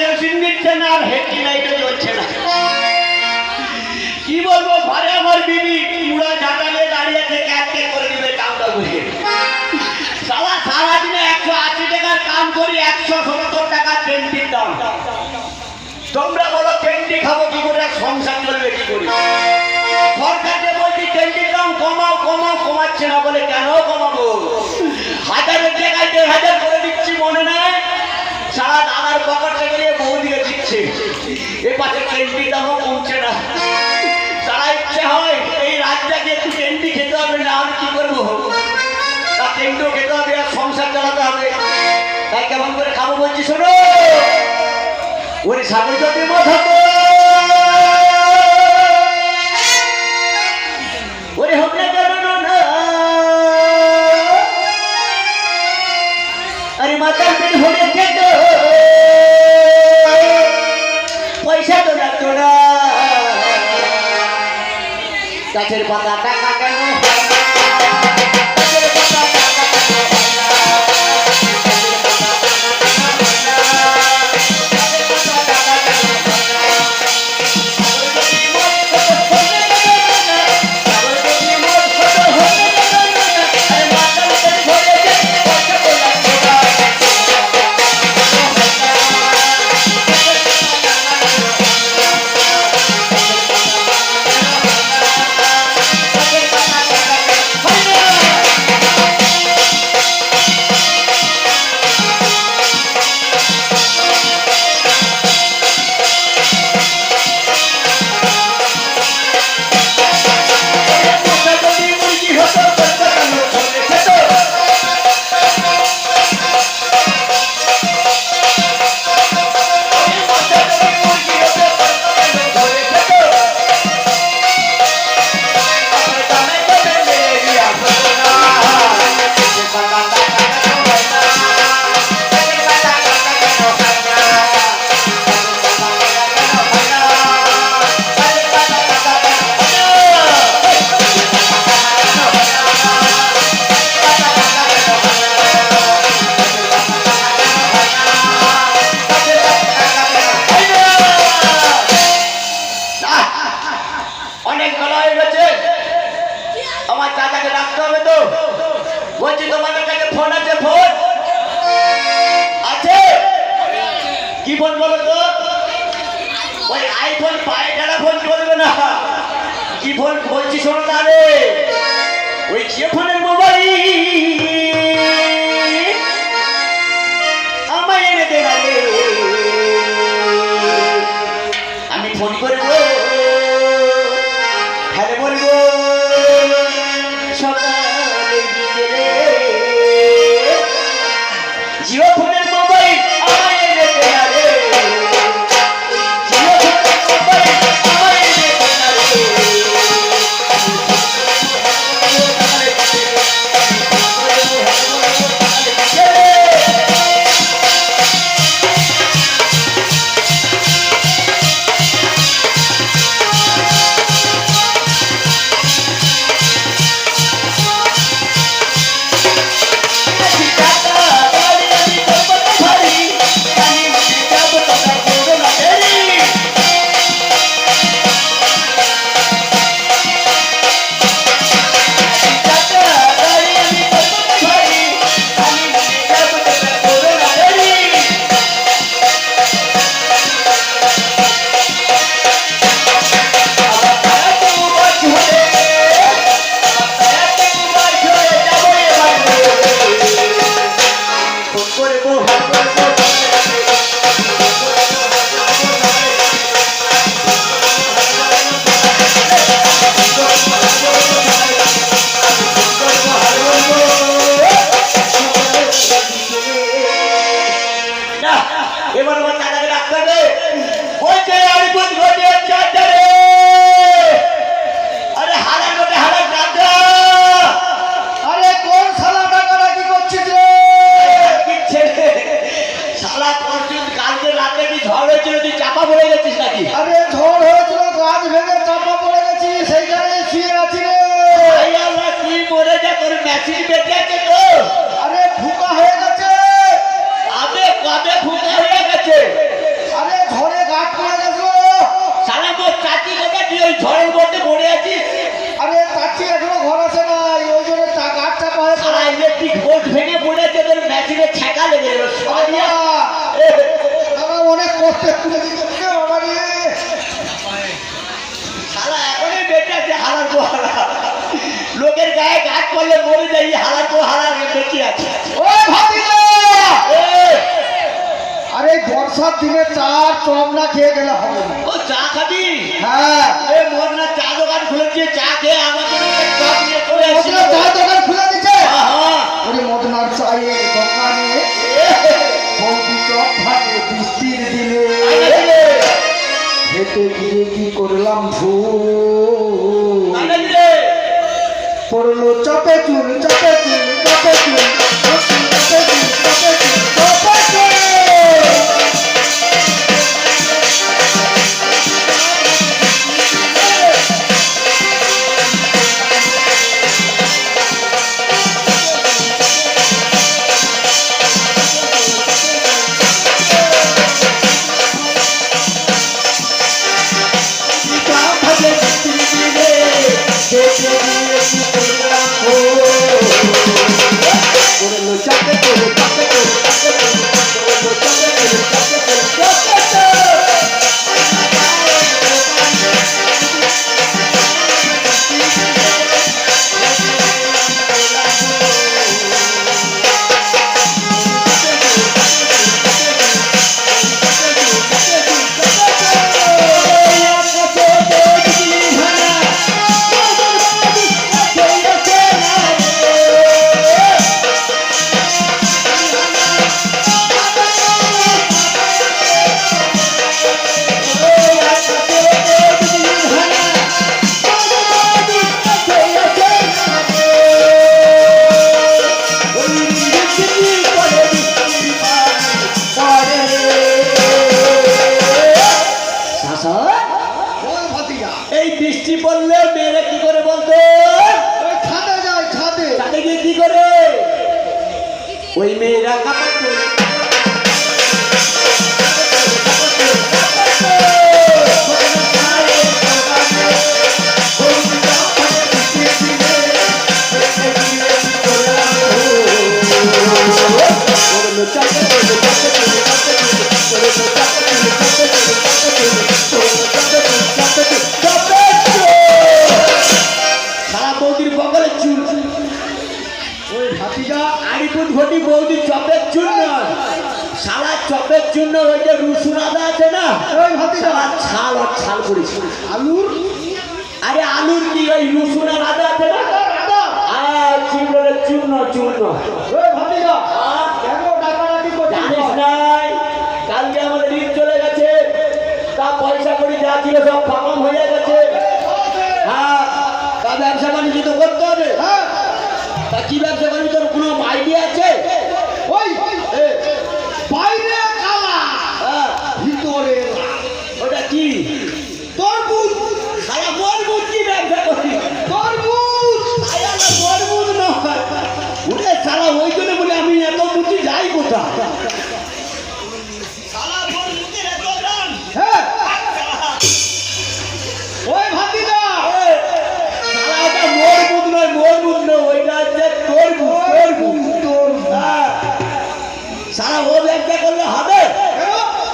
Kerosene দিচ্ছে না আর হেডি লাইটও জ্বলছে না। কি বলবো, ঘরে আমার বিবি মুড়া ঝাঁটালে দাঁড়িয়ে আছে, ক্যাটকে করে দিবে কামটা করে। সারাদিনে 180 টাকার কাম করি, 170 টাকা ট্রেন্ডির দাম। তোমরা বলো ট্রেন্ডি খাবো কি করে, সংসার চলবে কি করে? সরকারকে বলছি ট্রেন্ডির দাম কমাও কমাও, কমাচ্ছে না বলে কেন কমাবো? 1000-এর জায়গায় 1500 করে দিচ্ছি, মনে নাই? সারা দাদার পকেট থেকে নিয়ে বৌদিকে দিচ্ছে। এ পাশে ট্রেন্ডির দামও কমছে না। তারা ইচ্ছে হয় এই রাজ্যে একটু ট্রেন্ডি খেতে হবে, না আমি কি করবো? তা ট্রেন্ডিও খেতে হবে আর সংসার চালাতে হবে। তাই কেমন করে খাবো বলছি শোনো। ওরে সাগর যদি মাথা ওরে হোক না কেন না, আরে মাথার পেট ভরে খেত পয়সা তো লাগতো না, গাছের পাতা টাকা কেন বলছি তোমাদের কাছে ফোন আছে? ফোন আছে? কি ফোন বলো তো? ওই আইফোন পায়ে যারা ফোন চলবে না। কি ফোন বলছি শোনো তাহলে। ওই যে ফোনের মোবাইল আমায় এনে দে না রে, আমি ফোন করবো, হ্যাঁ বলবো সকালে বিকেলে, জিও ফোনের মোবাইল আমায় এনে দে না রে, জিও ফোনের মোবাইল আমায় এনে দে না রে। টাকা লেগে গেল অনেক কষ্টে তুলে দিচ্ছে আমার শালা এখনই বেঁচে আছে হালার তো হালা লোকের গায়ে গাছ করলে মরে যাই হালার তো হালার বেঁচে আছে ও ভাতিজা আরে বর্ষার দিনে চার চপ না খেয়ে গেলে হবে না ও চা খাবি হ্যাঁ এ মোর না চা দোকান খুলেছে চা খেয়ে আমাকে চপ নিয়ে চলে আসি মদনা চা দোকান খুলে দিচ্ছে হ্যাঁ ওরে মদনার চায়ের দোকানে বৌদি চপ থাকে বৃষ্টির দিনে খেতে গিয়ে কি করলাম ভুল পড়লো চপে চুল চপে চুল চপে চুল চপে চুল চপে চুল চপে চুল এই বৃষ্টি পড়লে মেয়েরা কি করে বলতো ছাদে যায় ছাদে তাতে গিয়ে কি করে ওই মেয়েরা কাপড় পরে সারা বৌদির বগলের চুল ওই ভাতিজা আড়িপুট ঘটি বৌদির চপের চুল নয় সারা চপের জন্য ওই যে রসুন আদা আছে না ওই ভাতিজা সারা ছাল আর ছাল করেছে আলুর আরে আলুর কি ওই রসুন আর আদা আছে না আর চুলের চূর্ণ চূর্ণ ওই ভাতিজা কেন ডাকাডাকি জানিস করছিস নাই কালকে আমাদের ঈদ চলে গেছে তা পয়সা করি যা ছিল সব খতম হয়ে গেছে হ্যাঁ তা ব্যবসা বাণিজ্য তো করতে হবে হ্যাঁ তা কি ব্যবসা করবি তোর কোনো আইডিয়া আছে ওই বাইরে কালা হ্যাঁ ভিতরে ওটা কি তরমুজ সারা মরমুজ কি ব্যবসা করবি তরমুজ মরমুজ নয় ওরে সারা ওই জন্য বলে আমি এত বুঝি যাই কোথা হ্যাঁ ওই ভাতিজা সারা ওটা মরমুজ নয় মরমুজ নয় ওইটা হচ্ছে তরমুজ সারা ও ব্যবসা করলে হবে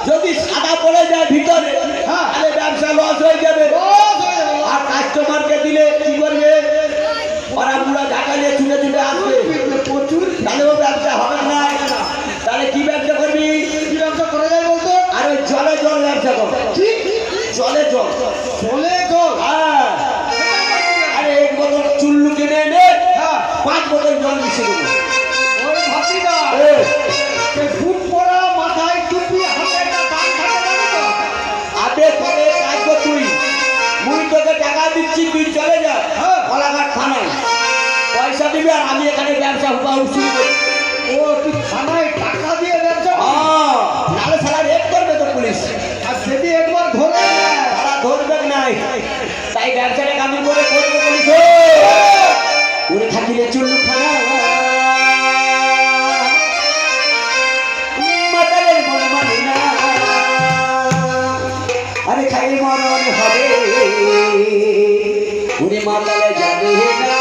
যদি সাদা পড়ে যায় ভিতরে তাহলে ব্যবসা লস হয়ে যাবে আর কাস্টমারকে দিলে কি করবে ওরা পুরা ঢাকা নিয়ে ছুটে ছুটে আসবে প্রচুর তাহলে ও ব্যবসা হবে না তাহলে কি ব্যবসা করবি কি ব্যবসা করা যায় বলতো আর ওই জলে জল ব্যবসা কর ঠিক জলে জল চলে চল হ্যাঁ আরে এক বোতল চুল্লু কিনে এনে হ্যাঁ 5 বোতল জল মিশিয়ে দেবো ওই ভাতিজা ফুট পরা মাথায় টুপি হাতে একটা দান থাকে জানো তো আবে পরে কাজ কর তুই মুই তোকে টাকা দিচ্ছি তুই চলে যা কলাঘাট থানায় পয়সা দিবি আর আমি এখানে ব্যবসা হুবা শুরু করছি ও তুই থানায় টাকা দিয়ে ব্যবসা নাহলে সারা রেপ করবে তো পুলিশ আর যদি একবার ধরে সারা ধরবে নাই তাই ব্যবসাটা কামি করে করবো পুলিশ উড়ে থাকিলে চুল্লু খানা মাতালের মন মানে না আরে খাই মরণ হবে উনি মাতালে যাবে না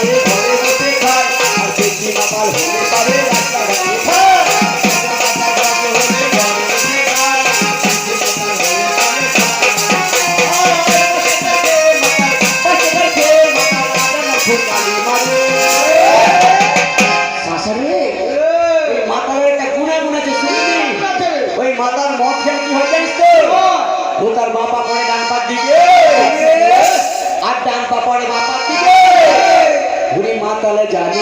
পারে ঘরে বসে খায় আর বেশি মাতাল হলে পারে রাস্তাঘাটে খায় মাতার মদ খেয়ে কি হয়ে জানিস তো ও তার বাপা পরে ডান পাত দিবে আর ডান পা পরে বাপার দিবে বুড়ি মাতালে জানি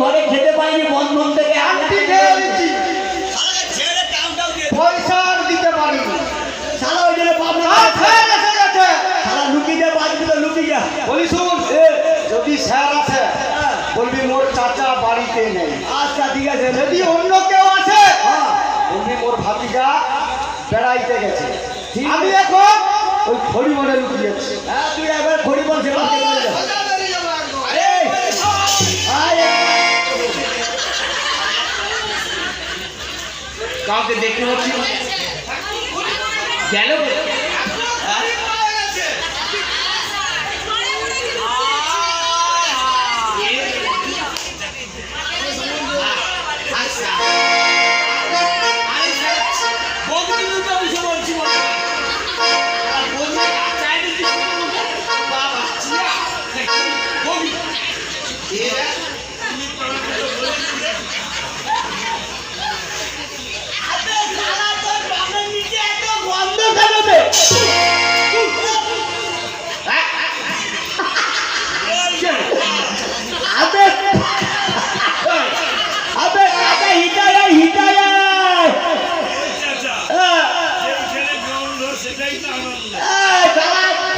ঘরে খেতে পাইনি বন্ধন থেকে পয়সা দিতে পারি সারা ওই জন্য লুকি যা বাঁচবি তো লুকি যা বলি শুন যদি স্যার আছে বলবি মোর চাচা বাড়িতে নেই আচ্ছা ঠিক আছে যদি অন্য কেউ আছে বলবি মোর ভাতিজা বেড়াইতে গেছে আমি এখন ওই খড়ি মনে লুকিয়েছি হ্যাঁ তুই একবার খড়ি বল সেবা কাউকে দেখতে পাচ্ছি গেল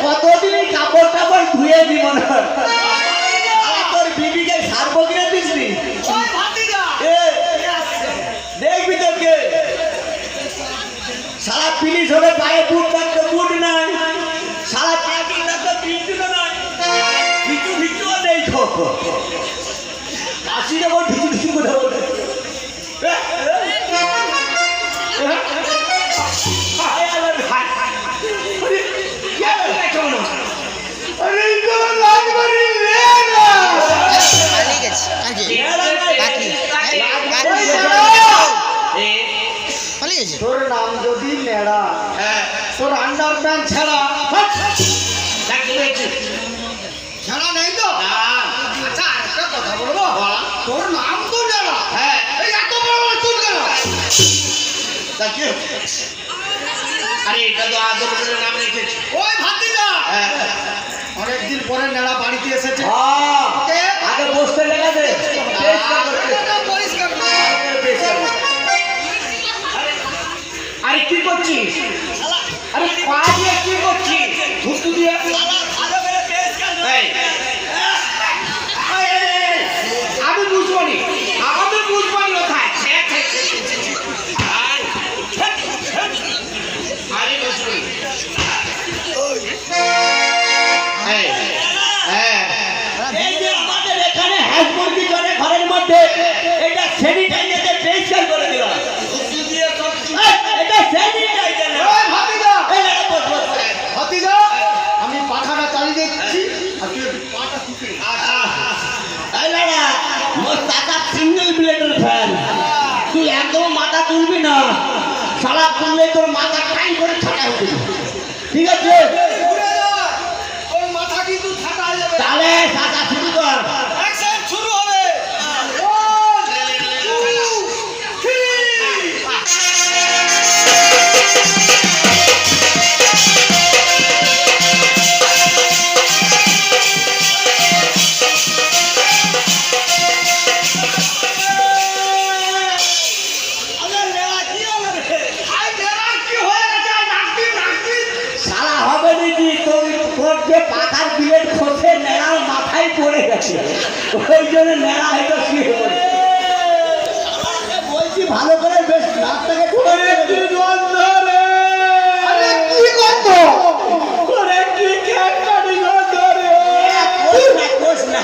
কতদিন কাপড় টাপড় ধুয়ে দি মনে হয় তোর বিবিকে সারবো কিনে দিসনি দেখবি তোকে সারা পিলিশ হবে পায়ে বুট থাকতো বুট নাই সারা প্যাকিং থাকতো পিছুও নাই ভিচুও নেই কাশি যখন ভিচু কোথাও তোর নাম যদি নেড়া তোর আন্ডার প্যান্ট ছেঁড়া ছেঁড়া নেই তো আচ্ছা একটা কথা বলবো তোর নাম তো নেড়া এই এত বড় বড় চুল কেন আরে এটা তো আদর করে নাম রেখেছে ওই ভাতিজা অনেকদিন পরে নেড়া বাড়িতে এসেছে আগে বসতে লেগেছে পরিষ্কার আরে কি করছিস আরে পা দিয়ে কি করছিস ধুতু দিয়ে আমি বুঝবনি আমি বুঝবনি কোথায় আরে বুঝবি এই যে আমাদের এখানে হ্যাজমন্দি করে ঘরের মধ্যে এটা স্যানিটাইজার পরিষ্কার করে দিলাম এটা স্যানিটাইজার না ওই ভাতিজা এই না বস ভাতিজা আমি পাখাটা চালিয়ে দিচ্ছি আর তুই পাটা টিপে এই লাগা মোর টাকা সিঙ্গেল ব্লেডের ফ্যান তুই একদম মাথা তুলবি না সারা তুললে তোর মাথা টাইম করে ছাটা হয়ে যাবে ঠিক আছে ওই মাথা কিন্তু ছাটা হয়ে যাবে তাহলে সাদা শুরু কর অ্যাকশন শুরু হবে মাথায় পড়ে গেছে, ওই জন্য নেড়া হয়তো শুয়ে পড়ে। বলছি ভালো করে বেশ নাকটাকে ওরে কি গন্ধ রে! আরে কি গন্ধ? ওরে কি খেটকানি গন্ধ রে! কোষ না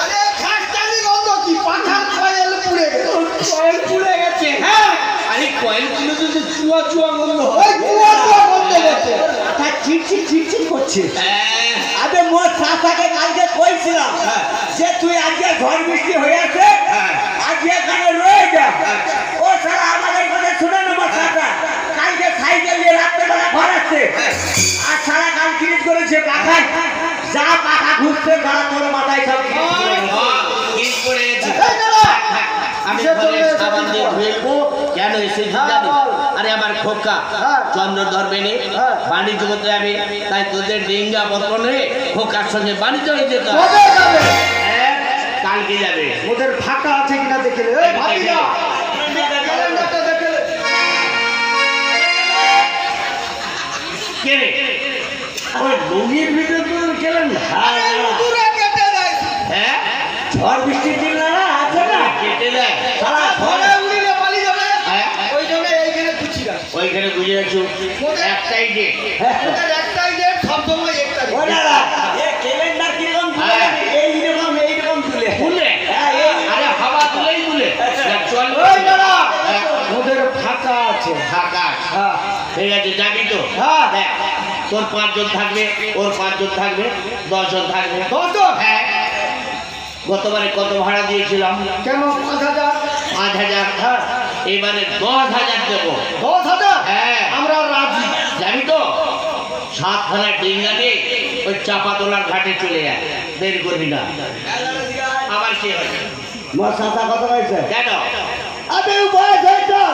আরে খাসটানি গন্ধ কি? পাখার কয়েল পুড়ে গেছে। কয়েল পুড়ে গেছে, হ্যাঁ। আরে কয়েল গুলো তো চুয়া চুয়া গন্ধ ওই কুয়া কুয়া গন্ধ করছে। মাথা চিটচিট চিটচিট করছে। আবে মোর চাচাকে কালকে কইছিলাম যে তুই আজকে ঝড় বৃষ্টি হয়ে আছে, আজকে এখানে রয়ে যা। ও সারা আমাদের কথা শুনে না মোর চাচা, কালকে সাইকেল দিয়ে রাত্রেবেলা ঘর আসছে, আর সারা কাল কিরিচ করেছে পাখা, যা পাখা ঘুরছে যারা তোর মাথায় সব কিরিচ করে গেছে। এই দাঁড়া। আমি ঘরে সাবান দিয়ে ধুয়েলবো কেন এসেছি জানি? আরে আমার খোকা চন্দ্র ধরবে নে, বাণিজ্য করতে যাবে, তাই তোদের ডেঙ্গা বর্তনে খোকার সঙ্গে বাণিজ্য হয়ে যেত। কবে যাবে? কালকে যাবে। ওদের ফাঁকা আছে কিনা দেখে নে। এই ভাবিনা, ক্যালেন্ডারটা দেখে নে। কে রে? ওই লুঙ্গির ভিতরে তো গেলেন না। পুরো কেটে দেয়। হ্যাঁ, ঝড় বৃষ্টির দিন না আছে না, কেটে দেয়। সারা ঘরে উড়িলে পালিয়ে যাবে। হ্যাঁ, ওই জন্য এইখানে খুঁজি না। ওইখানে বুঝে রাখছো একটাই ডেট। ওদের একটাই ডেট, সবসময় একটা ডেট। ওনারা এ ক্যালেন্ডার কিরকম তুলে এইরকম তুলে বুঝলে? হ্যাঁ, আরে হাওয়া তুলেই বুঝলে চল। ওই দাঁড়া। ওদের ফাঁকা আছে। ঢাকা হ্যাঁ। ঠিক আছে, যাবি তো? হ্যাঁ। দেখ, তোর 5 জন থাকবে, ওর 5 জন থাকবে, 10 জন থাকবে। 10 জন? হ্যাঁ। গতবারে কত ভাড়া দিয়েছিলাম? কেন 5,000? 5,000। হ্যাঁ। এবারে 10,000 দেবো। 10,000? হ্যাঁ। আমরা রাজি। যাবি তো? 7খানা ডিঙ্গা নিয়ে ওই চাপাতলার ঘাটে চলে যায়, দেরি করবি না। আবার কি হবে? মোর চাচা কথা কইছে কেন? আবে উপায় যাইতাম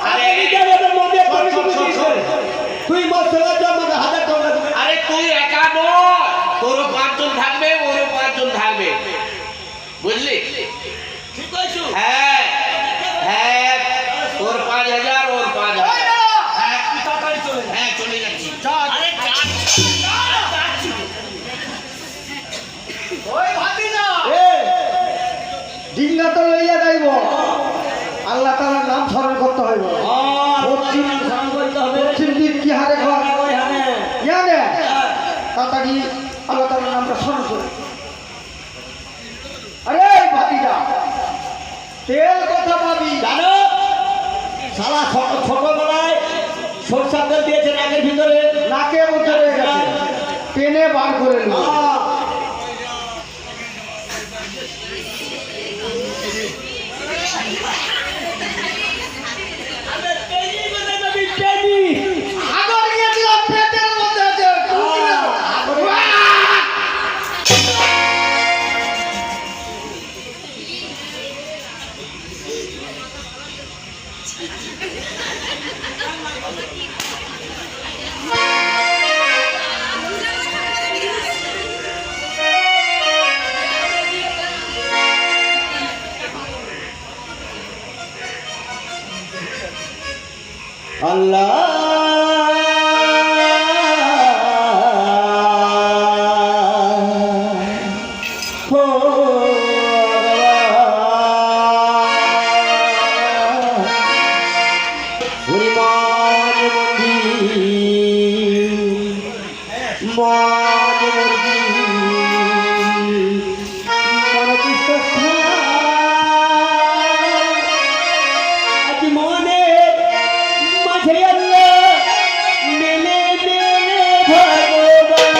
আরে আরে, নিজের মধ্যে তুমি শোন, শোন, শোন। তুই মোর সঙ্গে তো আমাকে 1000 টাকা দিবি। আরে তুই একা নয়, তোরও 5 জন থাকবে, ওরও 5 জন থাকবে, বুঝলি? ঠিক কইছো? হ্যাঁ হ্যাঁ, তোর 5,000, ওর 5,000। হ্যাঁ, হ্যাঁ, চলে যাচ্ছি। আরে ওই ভাবিনা। এ ডিঙ্গা তো লইয়া যাইব। আল্লাহ তাআলার নাম স্মরণ করতে হইব। পশ্চিম সাম করতে হবে পশ্চিম দিক কি হারে ঘর? ওই হানে ইয়ানে তাড়াতাড়ি আল্লাহ তাআলার নামটা স্মরণ করে। আরে ভাবিনা, তেল কথা ভাবি। জানো শালা ছোটবেলায় সরষার তেল দিয়েছে নাকের ভিতরে নাকের মধ্যে রয়ে গেছে, টেনে বার করে নিল। আগর গিয়েছিলাম পেটের মধ্যে আছে। আজ মনে মাঝে আল্লাহ মেলে মেলে ভগবান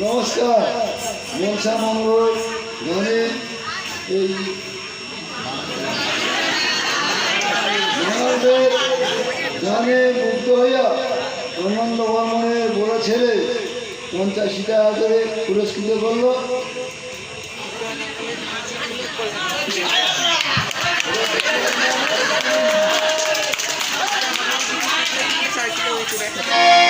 নমস্কার মনসা মঙ্গল গানে এই মানবের গানে মুগ্ধ হইয়া আনন্দ বর্মনের বড় ছেলে 85 টাকা করে পুরস্কৃত করলো। Sorry,